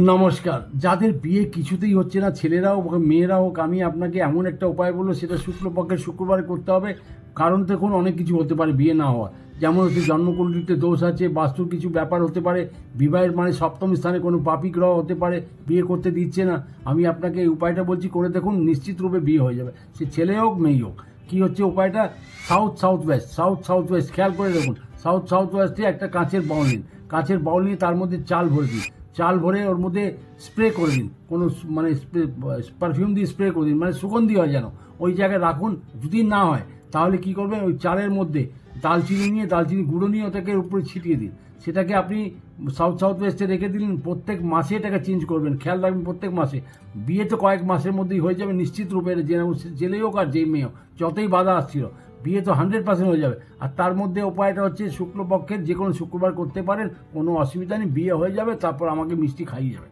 নমস্কার। যাদের বিয়ে কিছুতেই হচ্ছে না, ছেলেরা হোক মেয়েরা হোক, আমি আপনাকে এমন একটা উপায় বলবো, সেটা শুক্লপক্ষের শুক্রবারে করতে হবে। কারণ দেখুন, অনেক কিছু হতে পারে বিয়ে না হওয়া। যেমন হচ্ছে জন্মকুণ্ডলিতে দোষ আছে, বাস্তুর কিছু ব্যাপার হতে পারে, বিবাহের মানে সপ্তম স্থানে কোনো পাপী গ্রহ হতে পারে, বিয়ে করতে দিচ্ছে না। আমি আপনাকে এই উপায়টা বলছি, করে দেখুন, নিশ্চিত রূপে বিয়ে হয়ে যাবে, সে ছেলে হোক মেয়ে হোক। কী হচ্ছে উপায়টা? South south West, south south West খেয়াল করে দেখুন। সাউথ সাউথ ওয়েস্টে একটা কাঁচের বাউল নিন, কাঁচের বাউল নিয়ে তার মধ্যে চাল ভরে দিন। চাল ভরে ওর মধ্যে স্প্রে করে দিন, কোনো মানে পারফিউম দিয়ে স্প্রে করে দিন, মানে সুগন্ধি হয় যেন। ওই জায়গায় রাখুন। যদি না হয় তাহলে কি করবেন, ওই চালের মধ্যে দালচিনি নিয়ে, দালচিনি গুঁড়ো নিয়ে ওটাকে উপরে ছিটিয়ে দিন। সেটাকে আপনি সাউথ সাউথ ওয়েস্টে রেখে দিলেন। প্রত্যেক মাসে এটাকে চেঞ্জ করবেন, খেয়াল রাখবেন প্রত্যেক মাসে। বিয়ে তো কয়েক মাসের মধ্যেই হয়ে যাবে নিশ্চিত রূপে, যে ছেলেই হোক আর যেই মেয়ে হোক, যতই বাধা আসছিল, বিয়ে তো 100% হয়ে যাবে। আর তার মধ্যে উপায়টা হচ্ছে, শুক্লপক্ষের যে কোনো শুক্রবার করতে পারেন, কোনো অসুবিধা নেই, বিয়ে হয়ে যাবে। তারপর আমাকে মিষ্টি খাইয়ে যাবে।